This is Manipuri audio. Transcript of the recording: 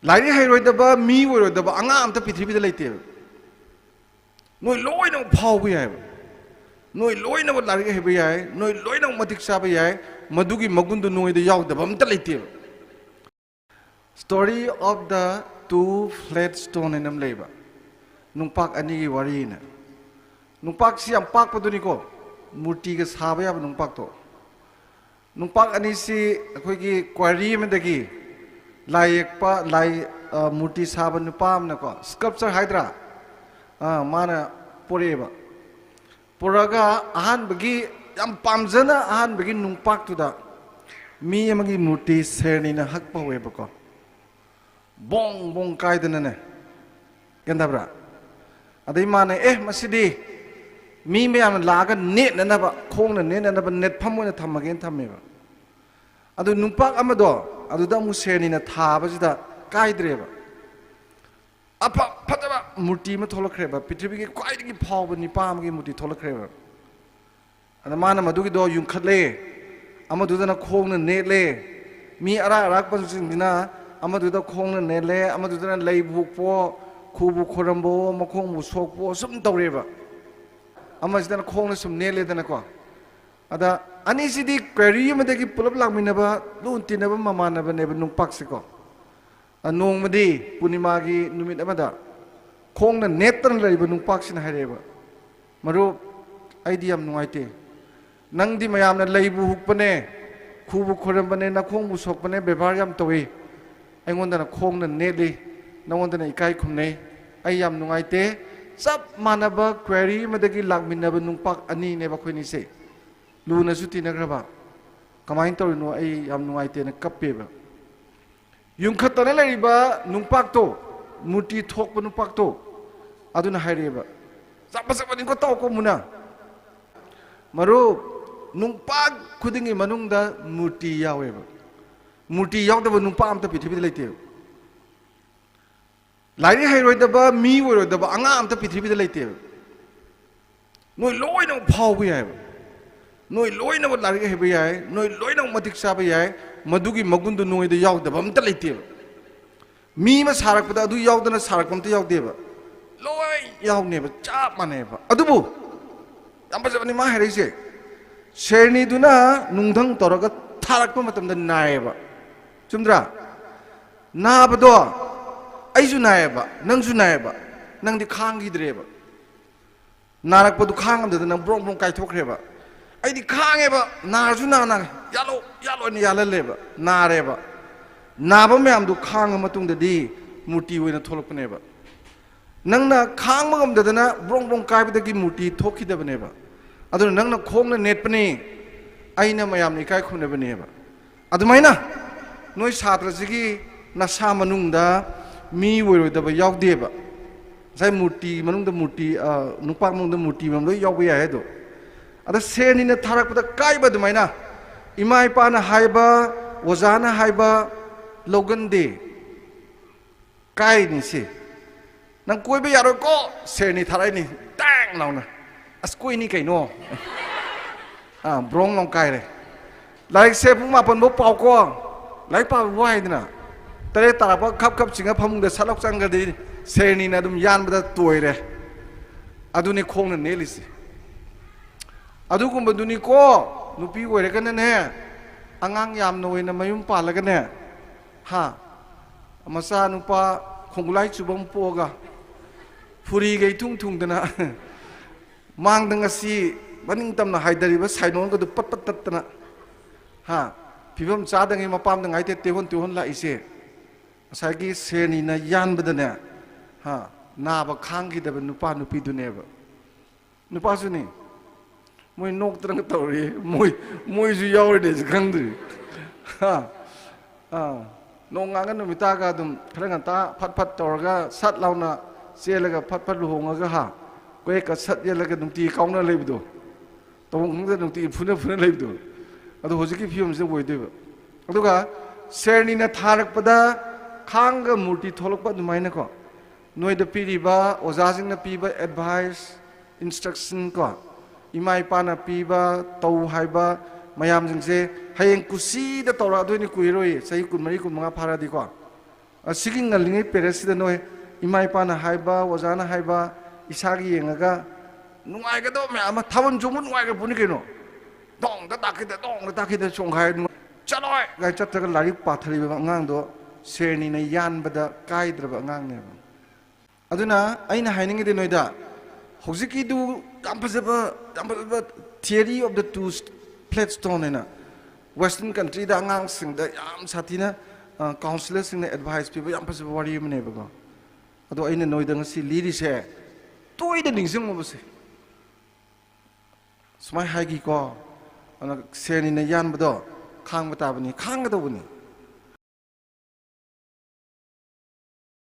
लाइरी हैरोइदबा मी ओइरोइदबा अंगा अमता पृथ्वीदा लेते नोय लोइना फाव याय नोय लोइना लाइरी हैबा याय नोय लोइना मतिक साबा याय मदुगी मगुंदु नोयदा यावदबा अमता लेते story of the two flat stone annum लेबा नुंपाक अनिगी वारीना नुंपाक सि याम पाकपदुनिको मूर्ति का साबा याबा नुंपाक तो नुंपाक अनी सि अखोइगी क्वारी अमदगी लाइकपा लाई मूर्ति साबा नुपा अमनको स्कल्पचर हाइद्रा माना पोरेबा पोरगा अहानबगी याम पामजना अहानबगी नुंपाकतुदा मी अमगी मूर्ति सेरनिना हकपा वेबको बोंग बोंग कायदनने गंदाब्रा अदई माने मसिदी मी मैम लाग नेट ननब खोंग नेट ननब नेट फमोन थमगे थमेबा अदु नुंपाक अमदो अदुदा मु सेरनिना थाबजिदा कायद्रेबा अप फतबा मूर्ति म थोलखरेबा पृथ्वी के क्वाइदगी फावब निपाम की मूर्ति थोलखरेबा अदा माना मदुगी दो युंखले अमदुदना खोंग नेटले मी अरा अराक पसुसिंदिना अमदुदा खोंग नेले अमदुदना लेबुपो खुबु खोरंबो मखोंबु सोकपो सुम तौरेबा अमसिदना खोंग सुम नेलेदना को अदा अनिसिदी क्वेरी मदगी पुलब लागमिनबा लुन तिनबा ममानबा नेबा नुंपाकसिको नोंमदी पुनिमागी नुमित अमदा खोंग नेतन लरिबा नुंपाकसिना हारेबा मरु आइदी याम नुंगाइते नंगदी मयामना लेबु हुकपने खुबु खोरंबने नखोंबु सोकपने बेबार याम तोई अइंगोंदना खोंग नेली नवंदना इकाई खुमने आई याम नुंगाइते सब मानबा क्वेरी मदगी लागमिनबा नुंपाक अनि नेबा खोइनिसे लूना सुतीनग्रबा कमाइन तौरिनो आई याम नुंगाइतेना कप्पेबा युंखतना लरिबा नुंपाकतो मूर्ति थोकबा नुंपाकतो अदुना हाइरेबा सबा सबनिको तौको मुना मरु नुंपाक खुदिंगी मनुंगदा मूर्ति यावेबा मूर्ति यावदबा नुंपाक अमता पृथ्वीदा लेते लाइरी हैरोइदबा मी ओइरोइदबा अंगा अमता पृथ्वीदा लेते नोय लोइना फाव याय नोय लोइना लाइरी हैबा याय नोय लोइना मतिक साबा याय मदुगी मगुंदु नोयदा यावदबा अमता लेते मी मा सारकपदा अदु यावदना सारकमता यावदेबा लोय यावनेबा चाप मानेबा अदुबु याम बजबनी मा हैरैसे शेरनीदुना नुंधंग तोरगा थारकपा मतमदा नायबा चुमद्रा नाबदो आइजु नायबा नंगजु नायबा नंगदि खांगिद्रेबा नारकपदु खांगमददा नंग ब्रोंग ब्रोंग कायथोखरेबा आइदि खांगेबा नारजु नाना यालो यालो नि याललेबा नारेबा नाबा मयामदु खांग मतुंगददि मूर्ति ओइना थोलकपनेबा नंगना खांग मगमददना ब्रोंग ब्रोंग कायबदगी मूर्ति थोखिदबनेबा अदुना नंगना खोंगना नेटपने आइना मयामनि काय खुनेबनेबा अदुमाइना नोय छात्रसिगी नसा मनुंगदा मी ओइरोइदबा यावदेबा जाय मूर्ति मनुंगदा मूर्ति नुपाक मनुंगदा मूर्ति ममलो यावबा याय दो अदा सेरनिना थारकपदा कायबा दुमाइना इमा इपाना हायबा ओजाना हायबा लोगंदे कायनिसे नंग कोइबा यारोको सेरनि थारायनि टांग लाउना अस कोइनि कैनो ब्रोंग लंग कायरे लाइक से पुंग मापन बो पावको लाइक पाव वाइदना तरे तारपा खप खप सिंगा फमुंगदा सलक चंगदि सेरनिना दुम यानबदा तोयरे अदुनि खोंगना नेलिसे अदुगुंबदुनिको नुपी ओइरगनने अंगांग यामना ओइना मयुम पालगने हा मसा नुपा खोंगुलाई चुबम पोगा फुरी गई थुंग थुंगदना मांगदंगसी मनिंग तमना हाइदरिबा साइनोंगदु पट पट ततना हा फिबम चादंगे मपाम दंगाइते तेहन तेहन लाइसे असागी सेरनिना यानबदने हा नाबा खांगिदब नुपा नुपीदुनेबा नुपासुनी मोय नोकत्रंग तौरी मोयजु यावरदे खंगद्रि हा नोंगांगा नुमितागा दुम खरंगता फट फट तौरगा सट लाउना चेलगा फट फट लुहोंगा हा कोय का सट येलगा नुंती काउना लेबदो तोंगदा नुंती फुना फुना लेबदो अदो होजिकी फियमसे ओइदेबा अदुगा सेरनिना थारकपदा खांगा मूर्ति थोलकपा दुमाइना को नोयदा पीरिबा ओजाजिंगना पीबा एडवाइस इंस्ट्रक्शन को इमा इपाना पीबा तौ हाइबा मयाम जिंगसे हयें कुसीदा तौरा दोइनि कुइरोय सही कुनमरी कुनमंगा फारादि को ꯑꯁꯤꯒꯤ ꯉꯜꯂꯤꯉꯩ ꯄꯦꯔꯦꯠꯁꯤꯗ ꯅꯣꯏ ꯏꯃꯥ ꯏꯄꯥꯅ ꯍꯥꯏꯕ ꯑꯣꯖꯥꯅ ꯍꯥꯏꯕ ꯏꯁꯥꯒꯤ ꯌꯦꯡꯉꯒ ꯅꯨꯡꯉꯥꯏꯒꯗꯕ ꯃꯌꯥꯝ ꯑꯃ ꯊꯥꯕꯜ ꯆꯣꯡꯕ ꯅꯨꯡꯉꯥꯏꯒ꯭ꯔꯕꯅꯤ ꯀꯩꯅꯣ ꯗꯣꯡꯗ ꯇꯥꯈꯤꯗ ꯆꯣꯡꯈꯥꯏ ꯆꯠꯂꯣꯏ ꯒꯥꯏ ꯆꯠꯇ꯭ꯔꯒ ꯂꯥꯏꯔꯤꯛ ꯄꯥꯊꯔꯤꯕ ꯑꯉꯥꯡꯗꯣ ꯁꯦꯔꯅꯤꯅ ꯌꯥꯟꯕꯗ ꯀꯥꯏꯗ꯭ꯔꯕ ꯑꯉꯥꯡꯅꯦꯕ ꯑꯗꯨꯅ ꯑꯩꯅ ꯍꯥꯏꯅꯤꯡꯉꯤꯗꯤ ꯅꯣꯏꯗ ꯍꯧꯖꯤꯛꯀꯤꯗꯨ ꯌꯥꯝ ꯐꯖꯕ theory of the two flat stone ꯍꯥꯏꯅ ꯋꯦꯁꯇꯔꯟ ꯀꯟꯇ꯭ꯔꯤꯗ ꯑꯉꯥꯡꯁꯤꯡꯗ ꯌꯥꯝ ꯁꯥꯊꯤꯅ ꯀꯥꯎꯟꯁꯤꯂꯔꯁꯤꯡꯅ ꯑꯦꯗꯚꯥꯏꯁ ꯄꯤꯕ ꯌꯥꯝ ꯐꯖꯕ ꯋꯥꯔꯤ ꯑꯃꯅꯦꯕꯀꯣ ꯑꯗꯣ ꯑꯩꯅ ꯅꯣꯏꯗ ꯉꯁꯤ ꯂꯤꯔꯤꯁꯦ ꯇꯣꯏꯅ ꯅꯤꯡꯁꯤꯡꯉꯨꯕꯁꯦ ꯁꯨꯃꯥꯏꯅ ꯍꯥꯏꯈꯤꯀꯣ ꯑꯗꯨꯅ ꯁꯦꯔꯅꯤꯅ ꯌꯥꯟꯕꯗꯣ ꯈꯥꯡꯕ ꯇꯥꯕꯅꯤ ꯈꯥꯡꯒꯗꯧꯕꯅꯤ